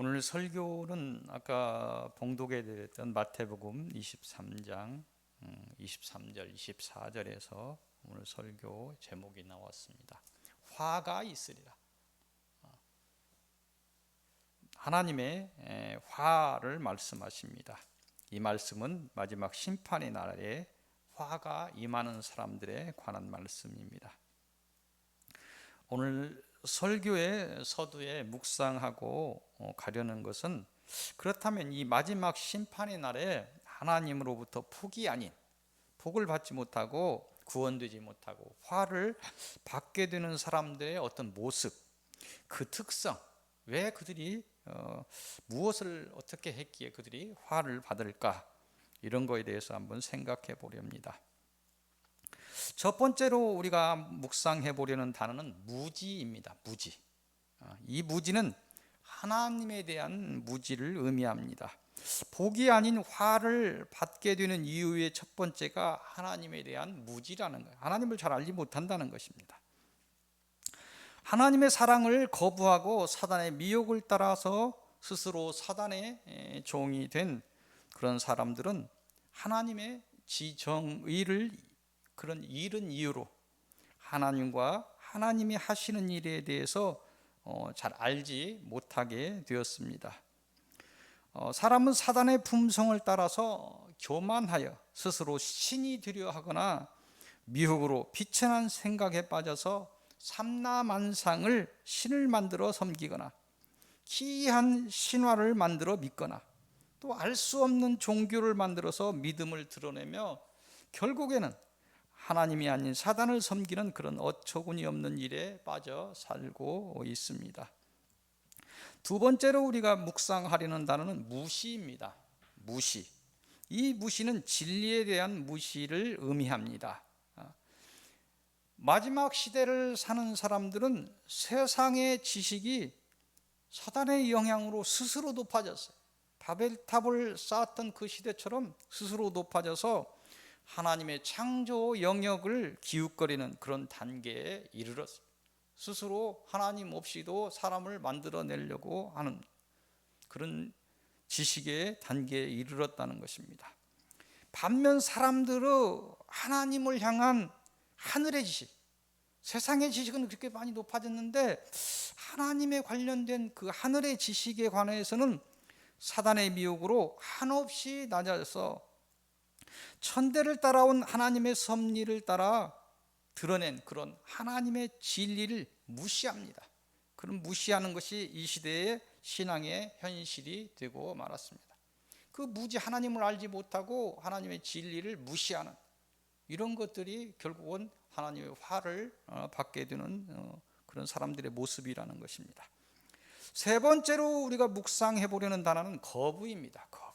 오늘 설교는 아까 봉독해 드렸던 마태복음 23장 23절 24절에서 오늘 설교 제목이 나왔습니다. 화가 있으리라. 하나님의 화를 말씀하십니다. 이 말씀은 마지막 심판의 날에 화가 임하는 사람들에 관한 말씀입니다. 오늘 설교의 서두에 묵상하고 가려는 것은, 그렇다면 이 마지막 심판의 날에 하나님으로부터 복이 아닌, 복을 받지 못하고 구원되지 못하고 화를 받게 되는 사람들의 어떤 모습, 그 특성, 왜 그들이 무엇을 어떻게 했기에 그들이 화를 받을까, 이런 거에 대해서 한번 생각해 보렵니다. 첫 번째로 우리가 묵상해 보려는 단어는 무지입니다. 무지. 이 무지는 하나님에 대한 무지를 의미합니다. 복이 아닌 화를 받게 되는 이유의 첫 번째가 하나님에 대한 무지라는 거예요. 하나님을 잘 알지 못한다는 것입니다. 하나님의 사랑을 거부하고 사단의 미혹을 따라서 스스로 사단의 종이 된 그런 사람들은 하나님의 지정의를 그런 잃은 이유로 하나님과 하나님이 하시는 일에 대해서 잘 알지 못하게 되었습니다. 사람은 사단의 품성을 따라서 교만하여 스스로 신이 되려 하거나 미혹으로 비천한 생각에 빠져서 삼라만상을 신을 만들어 섬기거나 기이한 신화를 만들어 믿거나 또 알 수 없는 종교를 만들어서 믿음을 드러내며 결국에는 하나님이 아닌 사단을 섬기는 그런 어처구니 없는 일에 빠져 살고 있습니다. 두 번째로 우리가 묵상하려는 단어는 무시입니다. 무시. 이 무시는 진리에 대한 무시를 의미합니다. 마지막 시대를 사는 사람들은 세상의 지식이 사단의 영향으로 스스로 높아졌어요. 바벨탑을 쌓았던 그 시대처럼 스스로 높아져서 하나님의 창조 영역을 기웃거리는 그런 단계에 이르렀습니다. 스스로 하나님 없이도 사람을 만들어내려고 하는 그런 지식의 단계에 이르렀다는 것입니다. 반면 사람들은 하나님을 향한 하늘의 지식, 세상의 지식은 그렇게 많이 높아졌는데 하나님에 관련된 그 하늘의 지식에 관해서는 사단의 미혹으로 한없이 낮아져서 천대를 따라온 하나님의 섭리를 따라 드러낸 그런 하나님의 진리를 무시합니다. 그런 무시하는 것이 이 시대의 신앙의 현실이 되고 말았습니다. 그 무지, 하나님을 알지 못하고 하나님의 진리를 무시하는 이런 것들이 결국은 하나님의 화를 받게 되는 그런 사람들의 모습이라는 것입니다. 세 번째로 우리가 묵상해 보려는 단어는 거부입니다. 거부.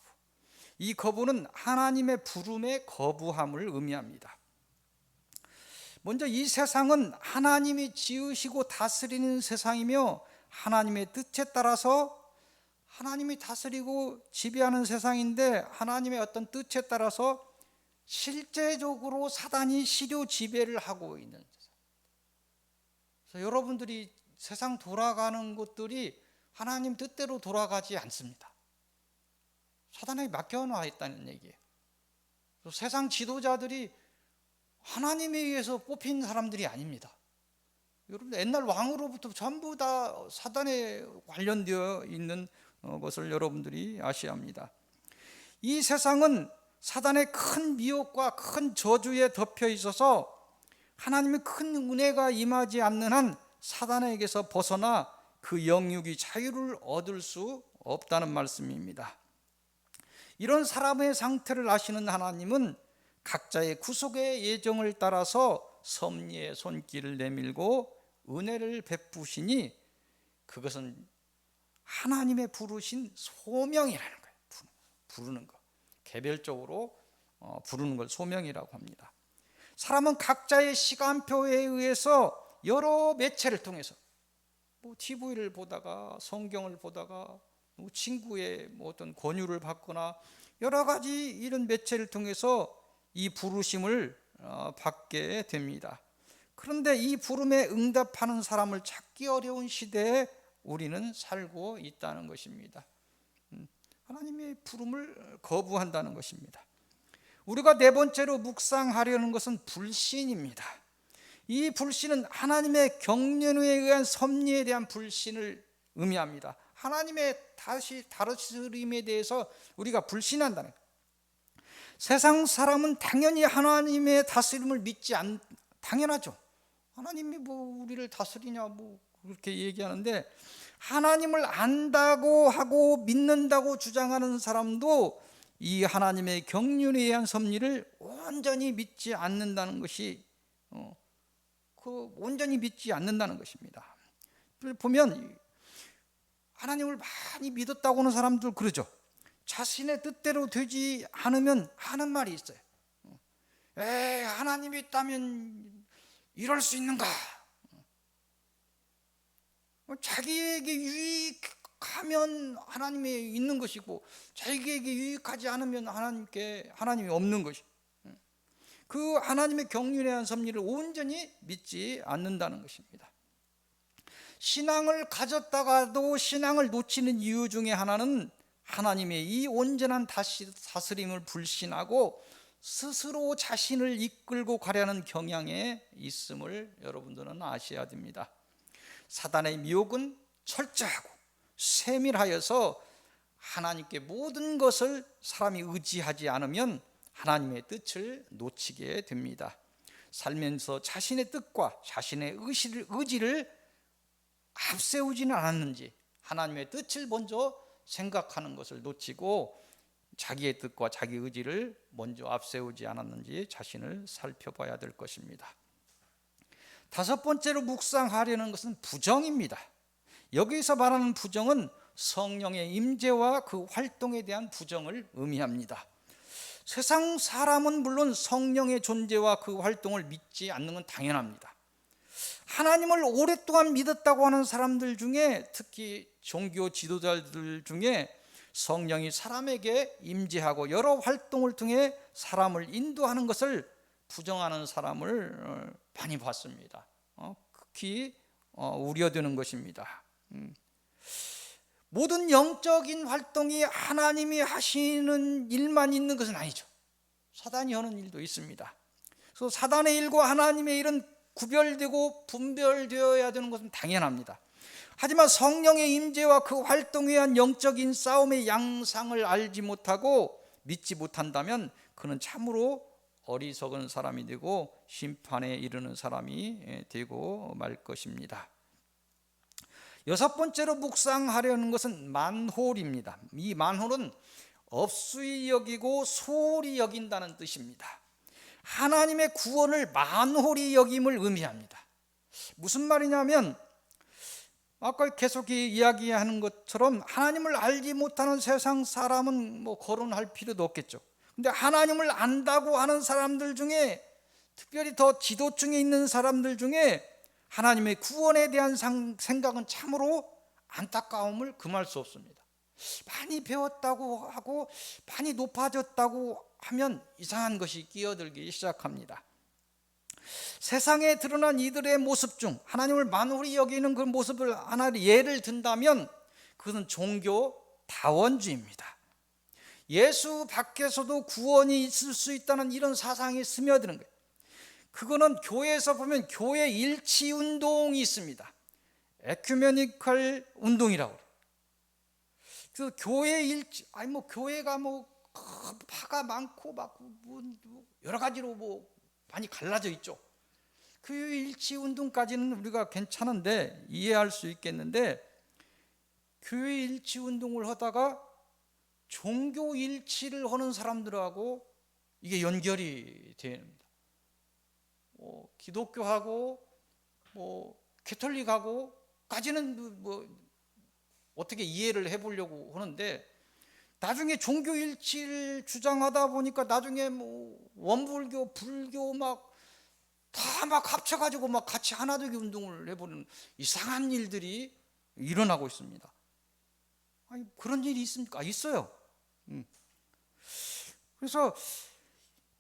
이 거부는 하나님의 부름의 거부함을 의미합니다. 먼저 이 세상은 하나님이 지으시고 다스리는 세상이며 하나님의 뜻에 따라서 하나님이 다스리고 지배하는 세상인데, 하나님의 어떤 뜻에 따라서 실제적으로 사단이 시료 지배를 하고 있는 세상. 그래서 여러분들이 세상 돌아가는 것들이 하나님 뜻대로 돌아가지 않습니다. 사단에게 맡겨놔 있다는 얘기예요. 세상 지도자들이 하나님에 의해서 뽑힌 사람들이 아닙니다. 여러분, 옛날 왕으로부터 전부 다 사단에 관련되어 있는 것을 여러분들이 아셔야 합니다. 이 세상은 사단의 큰 미혹과 큰 저주에 덮여 있어서 하나님의 큰 은혜가 임하지 않는 한 사단에게서 벗어나 그 영육이 자유를 얻을 수 없다는 말씀입니다. 이런 사람의 상태를 아시는 하나님은 각자의 구속의 예정을 따라서 섭리의 손길을 내밀고 은혜를 베푸시니 그것은 하나님의 부르신 소명이라는 거예요. 부르는 것, 개별적으로 부르는 걸 소명이라고 합니다. 사람은 각자의 시간표에 의해서 여러 매체를 통해서 TV를 보다가 성경을 보다가 친구의 어떤 권유를 받거나 여러 가지 이런 매체를 통해서 이 부르심을 받게 됩니다. 그런데 이 부름에 응답하는 사람을 찾기 어려운 시대에 우리는 살고 있다는 것입니다. 하나님의 부름을 거부한다는 것입니다. 우리가 네 번째로 묵상하려는 것은 불신입니다. 이 불신은 하나님의 경륜에 의한 섭리에 대한 불신을 의미합니다. 하나님의 다스림에 대해서 우리가 불신한다는 거예요. 세상 사람은 당연히 하나님의 다스림을 당연하죠. 하나님이 뭐 우리를 다스리냐 뭐 그렇게 얘기하는데, 하나님을 안다고 하고 믿는다고 주장하는 사람도 이 하나님의 경륜에 의한 섭리를 온전히 믿지 않는다는 것이 온전히 믿지 않는다는 것입니다. 보면 하나님을 많이 믿었다고 하는 사람들 그러죠. 자신의 뜻대로 되지 않으면 하는 말이 있어요. 하나님이 있다면 이럴 수 있는가? 자기에게 유익하면 하나님이 있는 것이고, 자기에게 유익하지 않으면 하나님이 없는 것이. 그 하나님의 경륜에 대한 섭리를 온전히 믿지 않는다는 것입니다. 신앙을 가졌다가도 신앙을 놓치는 이유 중에 하나는 하나님의 이 온전한 다스림을 불신하고 스스로 자신을 이끌고 가려는 경향에 있음을 여러분들은 아셔야 됩니다. 사단의 미혹은 철저하고 세밀하여서 하나님께 모든 것을 사람이 의지하지 않으면 하나님의 뜻을 놓치게 됩니다. 살면서 자신의 뜻과 자신의 의지를 앞세우지는 않았는지, 하나님의 뜻을 먼저 생각하는 것을 놓치고 자기의 뜻과 자기 의지를 먼저 앞세우지 않았는지 자신을 살펴봐야 될 것입니다. 다섯 번째로 묵상하려는 것은 부정입니다. 여기서 말하는 부정은 성령의 임재와 그 활동에 대한 부정을 의미합니다. 세상 사람은 물론 성령의 존재와 그 활동을 믿지 않는 건 당연합니다. 하나님을 오랫동안 믿었다고 하는 사람들 중에, 특히 종교 지도자들 중에 성령이 사람에게 임재하고 여러 활동을 통해 사람을 인도하는 것을 부정하는 사람을 많이 봤습니다. 극히 우려되는 것입니다. 모든 영적인 활동이 하나님이 하시는 일만 있는 것은 아니죠. 사단이 하는 일도 있습니다. 그래서 사단의 일과 하나님의 일은 구별되고 분별되어야 되는 것은 당연합니다. 하지만 성령의 임재와 그 활동에 의한 영적인 싸움의 양상을 알지 못하고 믿지 못한다면 그는 참으로 어리석은 사람이 되고 심판에 이르는 사람이 되고 말 것입니다. 여섯 번째로 묵상하려는 것은 만홀입니다. 이 만홀은 없수히 여기고 소홀히 여긴다는 뜻입니다. 하나님의 구원을 만홀히 여김을 의미합니다. 무슨 말이냐면, 아까 계속 이야기하는 것처럼 하나님을 알지 못하는 세상 사람은 뭐 거론할 필요도 없겠죠. 근데 하나님을 안다고 하는 사람들 중에, 특별히 더 지도층에 있는 사람들 중에 하나님의 구원에 대한 생각은 참으로 안타까움을 금할 수 없습니다. 많이 배웠다고 하고 많이 높아졌다고 하면 이상한 것이 끼어들기 시작합니다. 세상에 드러난 이들의 모습 중 하나님을 만홀히 여기는 그 모습을 하나 예를 든다면 그것은 종교 다원주의입니다. 예수 밖에서도 구원이 있을 수 있다는 이런 사상이 스며드는 거예요. 그거는 교회에서 보면 교회 일치 운동이 있습니다. 에큐메니컬 운동이라고 그래요. 그 교회 일치, 교회가 파가 많고 여러 가지로 많이 갈라져 있죠. 그 일치 운동까지는 우리가 괜찮은데 이해할 수 있겠는데, 교회 일치 운동을 하다가 종교 일치를 하는 사람들하고 이게 연결이 됩니다. 기독교하고 캐톨릭하고까지는 어떻게 이해를 해보려고 하는데, 나중에 종교 일치를 주장하다 보니까 나중에 원불교, 불교 다 합쳐가지고 같이 하나되기 운동을 해보는 이상한 일들이 일어나고 있습니다. 아니, 그런 일이 있습니까? 있어요. 그래서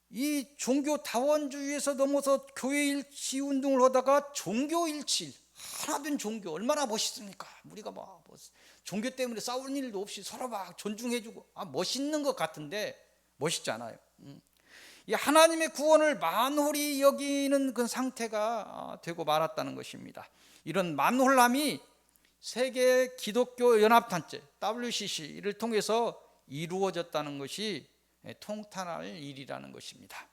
이 종교 다원주의에서 넘어서 교회 일치 운동을 하다가 종교 일치, 하나 된 종교 얼마나 멋있습니까? 우리가 뭐 종교 때문에 싸울 일도 없이 서로 막 존중해주고 멋있는 것 같은데 멋있지 않아요. 이 하나님의 구원을 만홀히 여기는 그 상태가 되고 말았다는 것입니다. 이런 만홀함이 세계 기독교 연합단체 WCC를 통해서 이루어졌다는 것이 통탄할 일이라는 것입니다.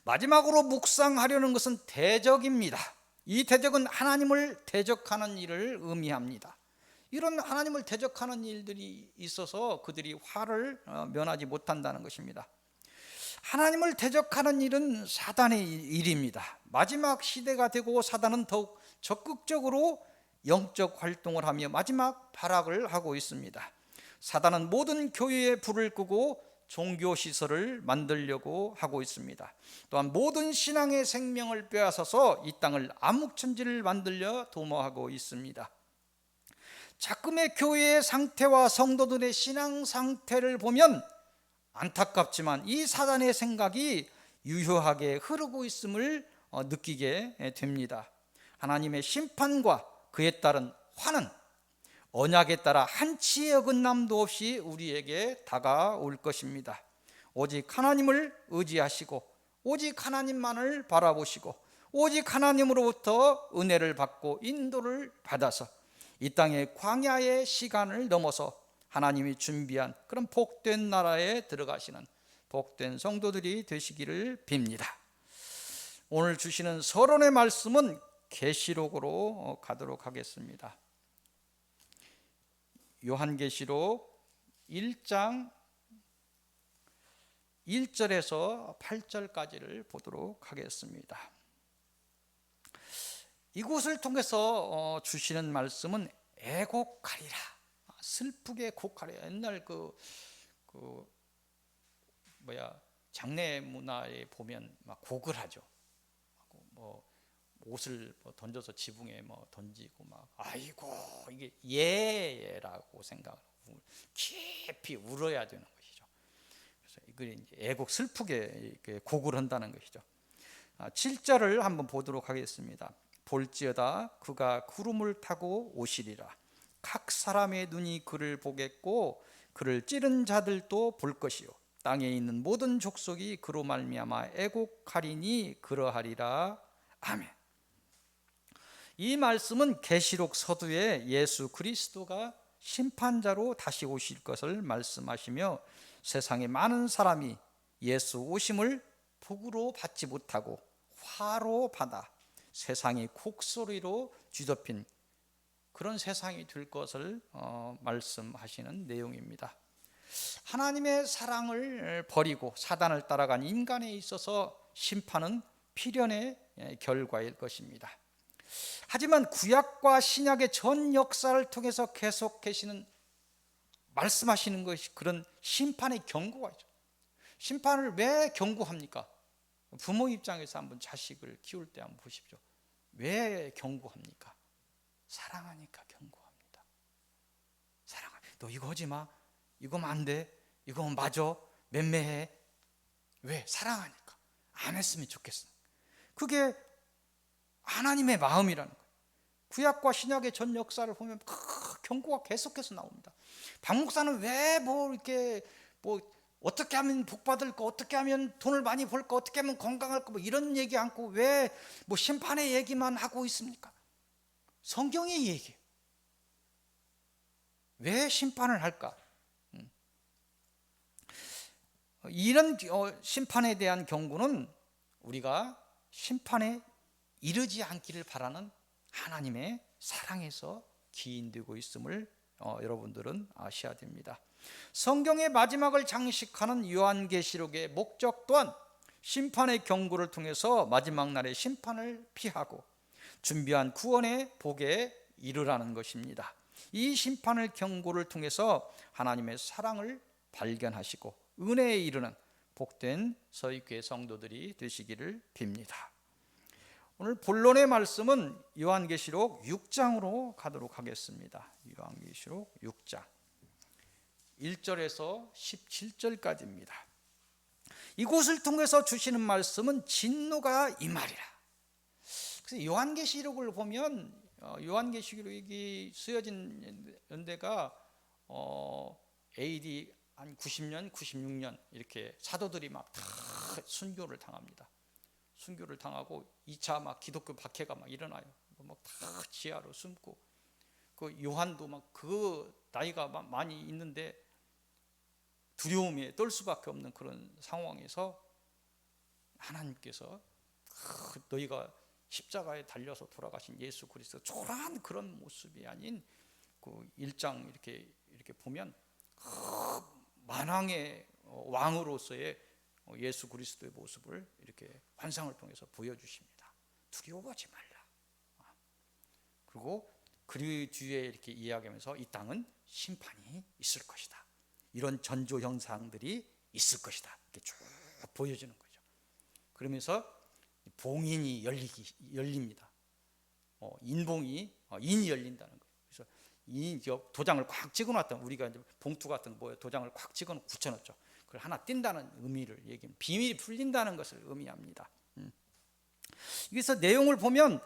마지막으로 묵상하려는 것은 대적입니다. 이 대적은 하나님을 대적하는 일을 의미합니다. 이런 하나님을 대적하는 일들이 있어서 그들이 화를 면하지 못한다는 것입니다. 하나님을 대적하는 일은 사단의 일입니다. 마지막 시대가 되고 사단은 더욱 적극적으로 영적 활동을 하며 마지막 발악을 하고 있습니다. 사단은 모든 교회에 불을 끄고 종교시설을 만들려고 하고 있습니다. 또한 모든 신앙의 생명을 빼앗아서 이 땅을 암흑천지를 만들려 도모하고 있습니다. 자금의 교회의 상태와 성도들의 신앙 상태를 보면 안타깝지만 이 사단의 생각이 유효하게 흐르고 있음을 느끼게 됩니다. 하나님의 심판과 그에 따른 화는 언약에 따라 한치의 어긋남도 없이 우리에게 다가올 것입니다. 오직 하나님을 의지하시고 오직 하나님만을 바라보시고 오직 하나님으로부터 은혜를 받고 인도를 받아서 이 땅의 광야의 시간을 넘어서 하나님이 준비한 그런 복된 나라에 들어가시는 복된 성도들이 되시기를 빕니다. 오늘 주시는 서론의 말씀은 계시록으로 가도록 하겠습니다. 요한계시록 1장 1절에서 8절까지를 보도록 하겠습니다. 이곳을 통해서 주시는 말씀은 애곡하리라, 슬프게 곡하리라. 옛날 장례 문화에 보면 막 곡을 하죠. 뭐 옷을 던져서 지붕에 던지고 막 아이고 이게 예라고 생각하고 깊이 울어야 되는 것이죠. 그래서 이걸 이제 애곡 슬프게 곡을 한다는 것이죠. 7절을 한번 보도록 하겠습니다. 볼지어다 그가 구름을 타고 오시리라. 각 사람의 눈이 그를 보겠고 그를 찌른 자들도 볼 것이요 땅에 있는 모든 족속이 그로 말미암아 애곡하리니 그러하리라. 아멘. 이 말씀은 계시록 서두에 예수 그리스도가 심판자로 다시 오실 것을 말씀하시며 세상의 많은 사람이 예수 오심을 복으로 받지 못하고 화로 받아 세상이 곡소리로 뒤덮인 그런 세상이 될 것을 말씀하시는 내용입니다. 하나님의 사랑을 버리고 사단을 따라간 인간에 있어서 심판은 필연의 결과일 것입니다. 하지만 구약과 신약의 전 역사를 통해서 계속 계시는 말씀하시는 것이 그런 심판의 경고가 있죠. 심판을 왜 경고합니까? 부모 입장에서 한번 자식을 키울 때 한번 보십시오. 왜 경고합니까? 사랑하니까 경고합니다. 너 이거 하지 마. 이거 하면 안 돼. 이거 하면 맞아. 맴매해. 왜? 사랑하니까. 안 했으면 좋겠어. 그게 하나님의 마음이라는 거예요. 구약과 신약의 전 역사를 보면 경고가 계속해서 나옵니다. 박 목사는 왜 이렇게 어떻게 하면 복 받을까, 어떻게 하면 돈을 많이 벌까, 어떻게 하면 건강할까, 이런 얘기 않고 왜 심판의 얘기만 하고 있습니까? 성경의 얘기예요. 왜 심판을 할까? 이런 심판에 대한 경고는 우리가 심판에 이르지 않기를 바라는 하나님의 사랑에서 기인되고 있음을 여러분들은 아셔야 됩니다. 성경의 마지막을 장식하는 요한계시록의 목적 또한 심판의 경고를 통해서 마지막 날의 심판을 피하고 준비한 구원의 복에 이르라는 것입니다. 이 심판의 경고를 통해서 하나님의 사랑을 발견하시고 은혜에 이르는 복된 서귀교회 성도들이 되시기를 빕니다. 오늘 본론의 말씀은 요한계시록 6장으로 가도록 하겠습니다. 요한계시록 6장 1절에서 17절까지입니다. 이곳을 통해서 주시는 말씀은 진노가 임하리라. 그래서 요한계시록을 보면 요한계시록이 쓰여진 연대가 AD 한 90년, 96년 이렇게 사도들이 막 다 순교를 당합니다. 순교를 당하고 2차 막 기독교 박해가 막 일어나요. 막 다 지하로 숨고, 그 요한도 막 그 나이가 많이 있는데 두려움에 떨 수밖에 없는 그런 상황에서 하나님께서 너희가 십자가에 달려서 돌아가신 예수 그리스도 초라한 그런 모습이 아닌 그 1장 이렇게 보면 만왕의 왕으로서의 예수 그리스도의 모습을 이렇게 환상을 통해서 보여주십니다. 두려워하지 말라. 그리고 그 뒤에 이렇게 이야기하면서 이 땅은 심판이 있을 것이다. 이런 전조 현상들이 있을 것이다. 이렇게 쭉 보여주는 거죠. 그러면서 봉인이 열립니다. 인이 열린다는 거예요. 그래서 도장을 꽉 찍어놨던, 우리가 이제 봉투 같은 거 도장을 꽉 찍어놓고 붙여놓죠. 그걸 하나 띈다는 의미를 얘기합니다. 비밀이 풀린다는 것을 의미합니다. 그래서 내용을 보면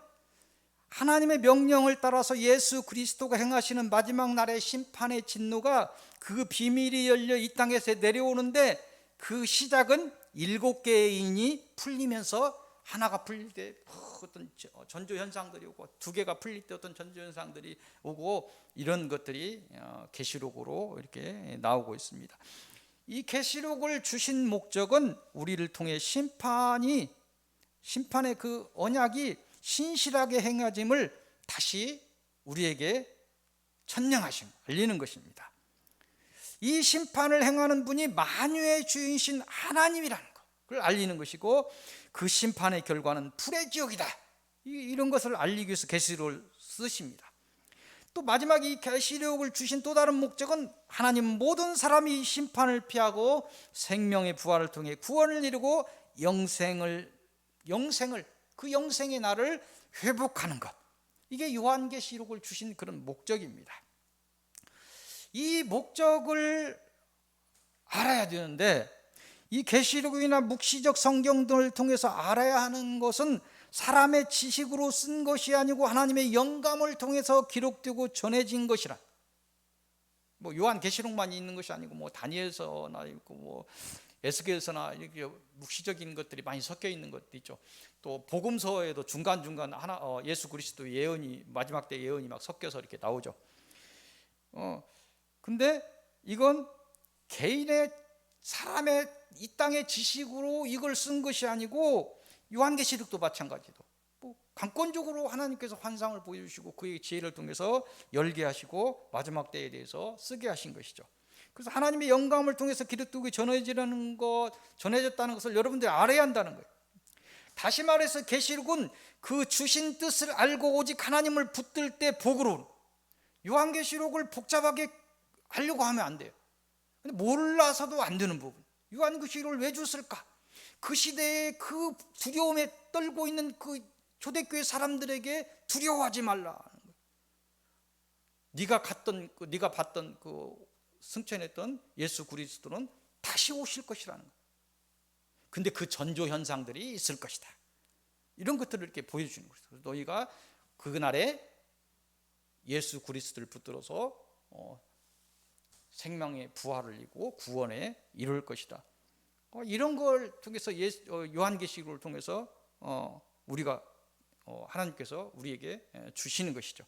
하나님의 명령을 따라서 예수 그리스도가 행하시는 마지막 날의 심판의 진노가 그 비밀이 열려 이 땅에서 내려오는데, 그 시작은 7개의 인이 풀리면서 하나가 풀릴 때 어떤 전조 현상들이 오고, 2개가 풀릴 때 어떤 전조 현상들이 오고, 이런 것들이 계시록으로 이렇게 나오고 있습니다. 이 계시록을 주신 목적은 우리를 통해 심판의 그 언약이 신실하게 행하짐을 다시 우리에게 천명하심, 알리는 것입니다. 이 심판을 행하는 분이 만유의 주인이신 하나님이라는 것을 알리는 것이고, 그 심판의 결과는 불의 지옥이다, 이런 것을 알리기 위해서 계시록을 쓰십니다. 또 마지막 이 계시록을 주신 또 다른 목적은 하나님 모든 사람이 심판을 피하고 생명의 부활을 통해 구원을 이루고 그 영생의 날을 회복하는 것, 이게 요한계시록을 주신 그런 목적입니다. 이 목적을 알아야 되는데, 이 계시록이나 묵시적 성경들을 통해서 알아야 하는 것은 사람의 지식으로 쓴 것이 아니고 하나님의 영감을 통해서 기록되고 전해진 것이라. 뭐 요한계시록만 있는 것이 아니고 뭐 다니엘서나 있고 뭐 에스겔서나 이렇게 묵시적인 것들이 많이 섞여 있는 것도 있죠. 또 복음서에도 중간중간 예수 그리스도 예언이, 마지막 때 예언이 막 섞여서 이렇게 나오죠. 근데 이건 개인의, 사람의 이 땅의 지식으로 이걸 쓴 것이 아니고, 요한계시록도 마찬가지로 뭐 강권적으로 하나님께서 환상을 보여주시고 그의 지혜를 통해서 열게 하시고 마지막 때에 대해서 쓰게 하신 것이죠. 그래서 하나님의 영감을 통해서 기록되고 전해졌다는 것을 여러분들이 알아야 한다는 거예요. 다시 말해서 계시록은 그 주신 뜻을 알고 오직 하나님을 붙들 때 복으로, 요한계시록을 복잡하게 하려고 하면 안 돼요. 근데 몰라서도 안 되는 부분, 요한계시록을 왜 줬을까? 그 시대에 그 두려움에 떨고 있는 그 초대교회 사람들에게 두려워하지 말라. 네가 봤던 그 승천했던 예수 그리스도는 다시 오실 것이라는 거예요. 근데 그 전조 현상들이 있을 것이다, 이런 것들을 이렇게 보여주는 거예요. 너희가 그날에 예수 그리스도를 붙들어서 생명의 부활을 이루고 구원에 이룰 것이다. 이런 걸 통해서 요한계시록을 통해서 우리가 하나님께서 우리에게 주시는 것이죠.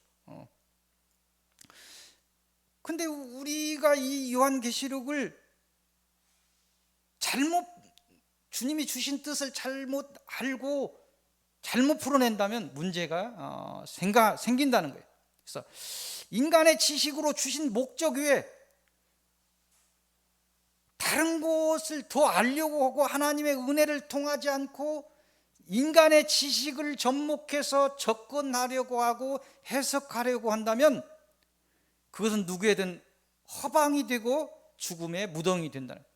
근데 우리가 이 요한계시록을 주님이 주신 뜻을 잘못 알고 잘못 풀어낸다면 문제가 생긴다는 거예요. 그래서 인간의 지식으로 주신 목적 외에 다른 것을 더 알려고 하고 하나님의 은혜를 통하지 않고 인간의 지식을 접목해서 접근하려고 하고 해석하려고 한다면 그것은 누구에든 허방이 되고 죽음의 무덤이 된다는 거예요.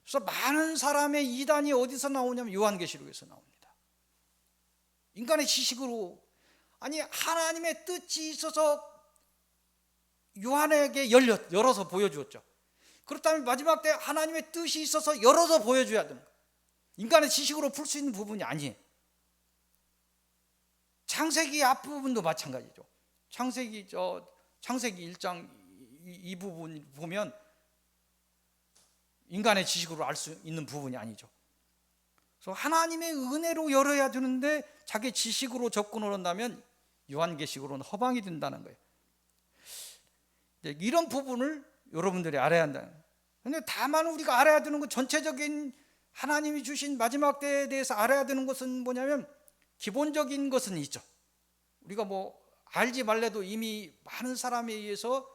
그래서 많은 사람의 이단이 어디서 나오냐면 요한계시록에서 나옵니다. 인간의 지식으로, 아니 하나님의 뜻이 있어서 요한에게 열어서 보여주었죠. 그렇다면 마지막 때 하나님의 뜻이 있어서 열어서 보여줘야 됩니다. 인간의 지식으로 풀 수 있는 부분이 아니에요. 창세기 앞부분도 마찬가지죠. 창세기 1장 이 부분 보면 인간의 지식으로 알 수 있는 부분이 아니죠. 그래서 하나님의 은혜로 열어야 되는데 자기 지식으로 접근을 한다면 요한계시록으로는 허방이 된다는 거예요. 이런 부분을 여러분들이 알아야 한다는 거예요. 그런데 다만 우리가 알아야 되는 건, 전체적인 하나님이 주신 마지막 때에 대해서 알아야 되는 것은 뭐냐면, 기본적인 것은 있죠. 우리가 뭐 알지 말래도 이미 많은 사람에 의해서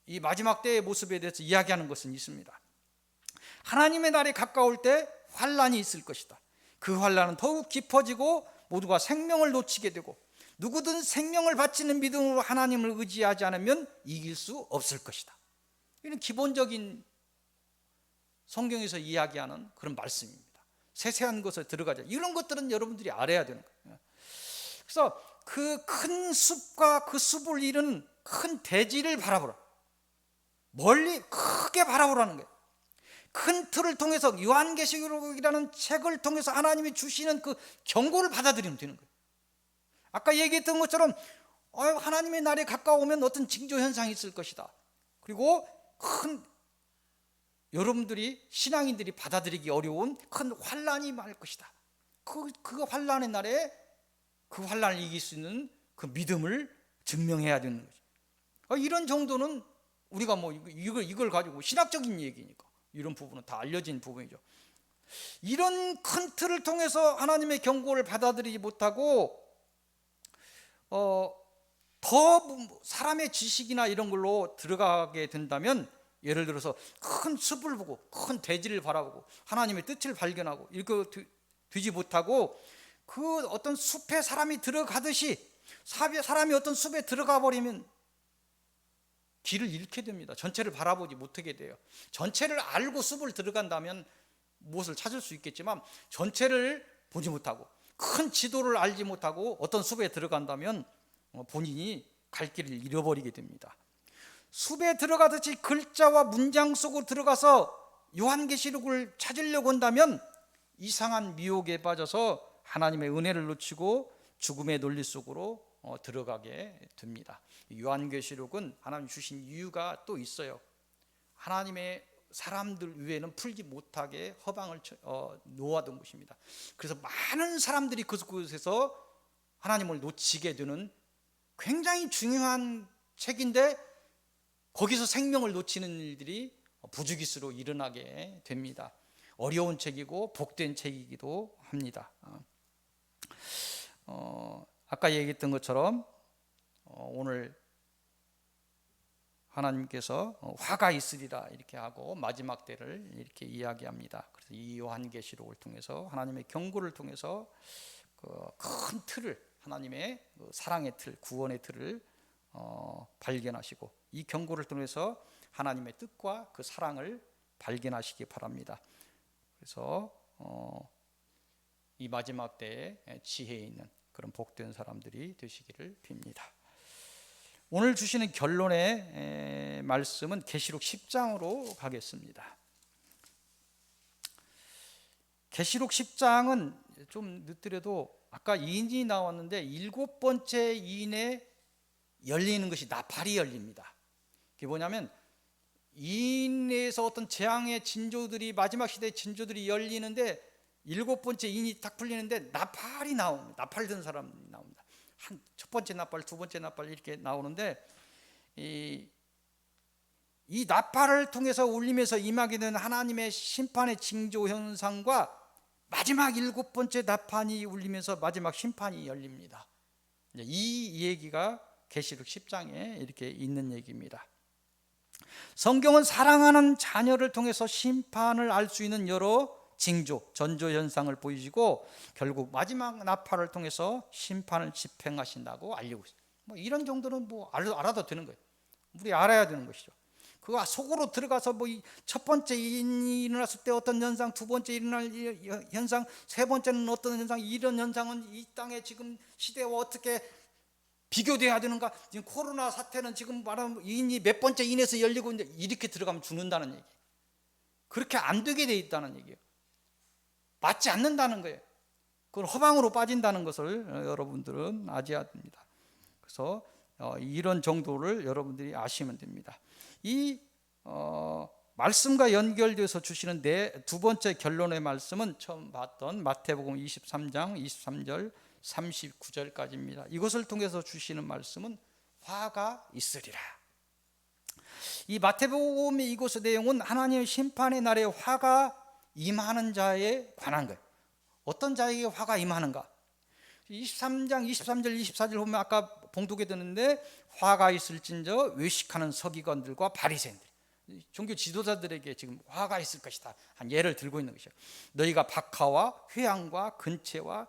이 마지막 때의 모습에 대해서 이야기하는 것은 있습니다. 하나님의 날이 가까울 때 환란이 있을 것이다. 그 환란은 더욱 깊어지고 모두가 생명을 놓치게 되고, 누구든 생명을 바치는 믿음으로 하나님을 의지하지 않으면 이길 수 없을 것이다. 이런 기본적인 성경에서 이야기하는 그런 말씀입니다. 세세한 것을 들어가자. 이런 것들은 여러분들이 알아야 되는 거예요. 그래서 그 큰 숲과 그 숲을 이루는 큰 대지를 바라보라. 멀리 크게 바라보라는 거예요. 큰 틀을 통해서, 요한계시록이라는 책을 통해서 하나님이 주시는 그 경고를 받아들이면 되는 거예요. 아까 얘기했던 것처럼 하나님의 날이 가까우면 어떤 징조 현상이 있을 것이다. 그리고 여러분들이, 신앙인들이 받아들이기 어려운 큰 환란이 많을 것이다. 그 환란의 날에 그 환란을 이길 수 있는 그 믿음을 증명해야 되는 거죠. 이런 정도는 우리가 뭐 이걸 가지고 신학적인 얘기니까 이런 부분은 다 알려진 부분이죠. 이런 큰 틀을 통해서 하나님의 경고를 받아들이지 못하고 더 사람의 지식이나 이런 걸로 들어가게 된다면, 예를 들어서 큰 숲을 보고 큰 대지를 바라보고 하나님의 뜻을 발견하고 이거 되지 못하고, 그 어떤 숲에 사람이 들어가듯이 사람이 어떤 숲에 들어가 버리면 길을 잃게 됩니다. 전체를 바라보지 못하게 돼요. 전체를 알고 숲을 들어간다면 무엇을 찾을 수 있겠지만, 전체를 보지 못하고 큰 지도를 알지 못하고 어떤 숲에 들어간다면 본인이 갈 길을 잃어버리게 됩니다. 숲에 들어가듯이 글자와 문장 속으로 들어가서 요한계시록을 찾으려고 한다면 이상한 미혹에 빠져서 하나님의 은혜를 놓치고 죽음의 논리 속으로 들어가게 됩니다. 요한계시록은 하나님 주신 이유가 또 있어요. 하나님의 사람들 위에는 풀지 못하게 허방을 놓아둔 것입니다. 그래서 많은 사람들이 그곳에서 하나님을 놓치게 되는 굉장히 중요한 책인데, 거기서 생명을 놓치는 일들이 부주기수로 일어나게 됩니다. 어려운 책이고 복된 책이기도 합니다. 아까 얘기했던 것처럼 오늘 하나님께서 화가 있으리라 이렇게 하고 마지막 때를 이렇게 이야기합니다. 그래서 이 요한계시록을 통해서, 하나님의 경고를 통해서 그 큰 틀을, 하나님의 사랑의 틀, 구원의 틀을 발견하시고, 이 경고를 통해서 하나님의 뜻과 그 사랑을 발견하시기 바랍니다. 그래서 이 마지막 때에 지혜 있는 그런 복된 사람들이 되시기를 빕니다. 오늘 주시는 결론의 말씀은 계시록 10장으로 가겠습니다. 계시록 10장은 좀 늦더라도 아까 이인이 나왔는데 7번째 이인에 열리는 것이 나팔이 열립니다. 그게 뭐냐면, 이인에서 어떤 재앙의 징조들이, 마지막 시대의 징조들이 열리는데 7번째 이인이 딱 풀리는데 나팔이 나옵니다. 나팔 든 사람이 나옵니다. 첫 번째 나팔, 두 번째 나팔 이렇게 나오는데, 이 나팔을 통해서 울리면서 임하게 되는 하나님의 심판의 징조 현상과 마지막 7번째 나팔이 울리면서 마지막 심판이 열립니다. 이 얘기가 계시록 10장에 이렇게 있는 얘기입니다. 성경은 사랑하는 자녀를 통해서 심판을 알 수 있는 여러 징조, 전조 현상을 보이시고 결국 마지막 나팔을 통해서 심판을 집행하신다고 알리고 있어요. 뭐 이런 정도는 뭐 알아도 되는 거예요. 우리 알아야 되는 것이죠. 그 속으로 들어가서 뭐 첫 번째 이인이 일어났을 때 어떤 현상, 두 번째 일어날 현상, 세 번째는 어떤 현상, 이런 현상은 이 땅의 지금 시대와 어떻게 비교돼야 되는가? 지금 코로나 사태는 지금 말하면 이인이 몇 번째 인에서 열리고 있는데 이렇게 들어가면 죽는다는 얘기. 그렇게 안 되게 돼 있다는 얘기예요. 맞지 않는다는 거예요. 그건 허망으로 빠진다는 것을 여러분들은 아셔야 됩니다. 그래서 이런 정도를 여러분들이 아시면 됩니다. 이 말씀과 연결돼서 주시는 두 번째 결론의 말씀은 처음 봤던 마태복음 23장 23절 39절까지입니다. 이것을 통해서 주시는 말씀은 화가 있으리라. 이 마태복음의 이곳의 내용은 하나님의 심판의 날에 화가 임하는 자에 관한 거예요. 어떤 자에게 화가 임하는가? 23장 23절 24절 보면 아까 봉독에 드는데 화가 있을진저 외식하는 서기관들과 바리새인들, 종교 지도자들에게 지금 화가 있을 것이다 한 예를 들고 있는 것이죠. 너희가 박하와 회향과 근체와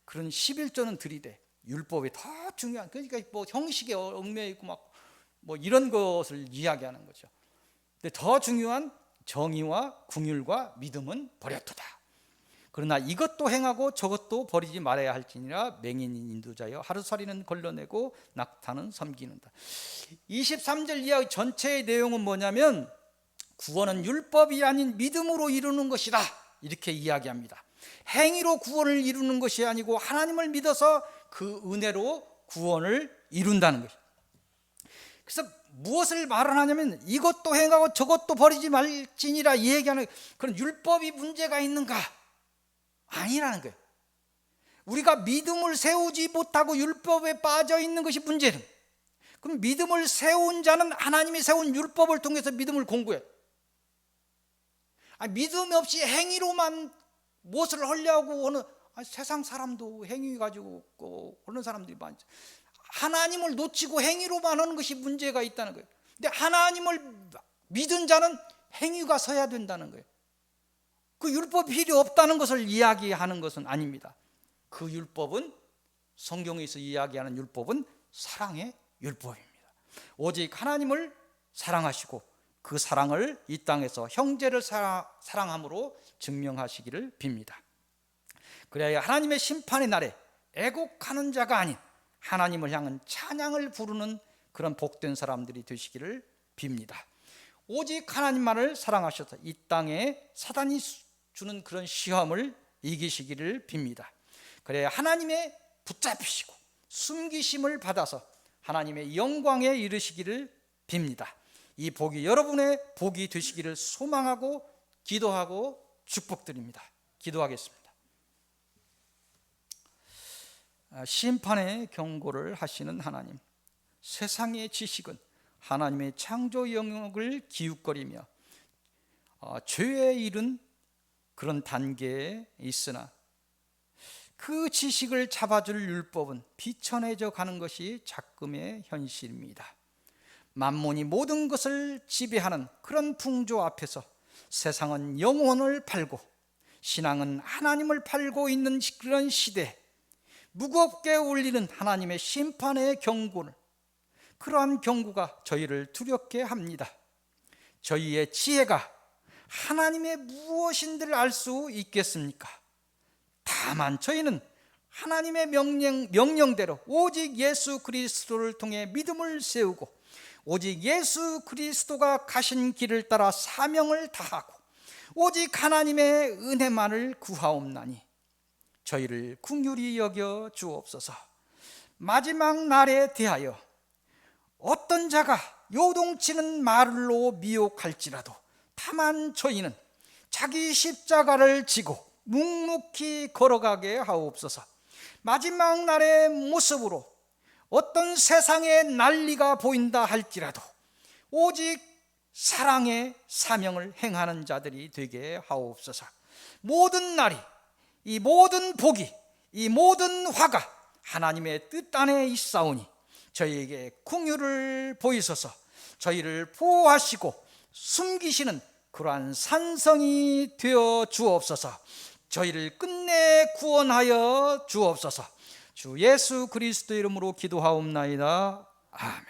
그런 11조는 들이되 율법이 더 중요한, 그러니까 뭐 형식에 얽매여 있고 막 뭐 이런 것을 이야기하는 거죠. 근데 더 중요한 정의와 궁율과 믿음은 버렸도다. 그러나 이것도 행하고 저것도 버리지 말아야 할지니라. 맹인인 인도자여 하루살이는 걸러내고 낙타는 섬기는다. 23절 이야기 전체의 내용은 뭐냐면 구원은 율법이 아닌 믿음으로 이루는 것이다, 이렇게 이야기합니다. 행위로 구원을 이루는 것이 아니고 하나님을 믿어서 그 은혜로 구원을 이룬다는 것입니다. 그래서 무엇을 말하냐면 이것도 행하고 저것도 버리지 말지니라 얘기하는 그런 율법이 문제가 있는가? 아니라는 거예요. 우리가 믿음을 세우지 못하고 율법에 빠져 있는 것이 문제는, 그럼 믿음을 세운 자는 하나님이 세운 율법을 통해서 믿음을 공부해. 믿음 없이 행위로만 무엇을 하려고 하는 세상 사람도 행위 가지고 그런 사람들이 많죠. 하나님을 놓치고 행위로만 하는 것이 문제가 있다는 거예요. 근데 하나님을 믿은 자는 행위가 서야 된다는 거예요. 그 율법이 필요 없다는 것을 이야기하는 것은 아닙니다. 그 율법은, 성경에서 이야기하는 율법은 사랑의 율법입니다. 오직 하나님을 사랑하시고 그 사랑을 이 땅에서 형제를 사랑함으로 증명하시기를 빕니다. 그래야 하나님의 심판의 날에 애곡하는 자가 아닌 하나님을 향한 찬양을 부르는 그런 복된 사람들이 되시기를 빕니다. 오직 하나님만을 사랑하셔서 이 땅에 사단이 주는 그런 시험을 이기시기를 빕니다. 그래야 하나님의 붙잡히시고 숨기심을 받아서 하나님의 영광에 이르시기를 빕니다. 이 복이 여러분의 복이 되시기를 소망하고 기도하고 축복드립니다. 기도하겠습니다. 심판의 경고를 하시는 하나님, 세상의 지식은 하나님의 창조 영역을 기웃거리며 죄에 이른 그런 단계에 있으나 그 지식을 잡아줄 율법은 비천해져 가는 것이 작금의 현실입니다. 만몬이 모든 것을 지배하는 그런 풍조 앞에서 세상은 영혼을 팔고 신앙은 하나님을 팔고 있는 그런 시대, 무겁게 울리는 하나님의 심판의 경고는, 그러한 경고가 저희를 두렵게 합니다. 저희의 지혜가 하나님의 무엇인지를 알 수 있겠습니까? 다만 저희는 하나님의 명령대로 오직 예수 그리스도를 통해 믿음을 세우고 오직 예수 그리스도가 가신 길을 따라 사명을 다하고 오직 하나님의 은혜만을 구하옵나니 저희를 긍휼히 여겨 주옵소서. 마지막 날에 대하여 어떤 자가 요동치는 말로 미혹할지라도 다만 저희는 자기 십자가를 지고 묵묵히 걸어가게 하옵소서. 마지막 날의 모습으로 어떤 세상의 난리가 보인다 할지라도 오직 사랑의 사명을 행하는 자들이 되게 하옵소서. 모든 날이, 이 모든 복이, 이 모든 화가 하나님의 뜻 안에 있사오니 저희에게 긍휼을 보이소서. 저희를 보호하시고 숨기시는 그러한 산성이 되어 주옵소서. 저희를 끝내 구원하여 주옵소서. 주 예수 그리스도 이름으로 기도하옵나이다. 아멘.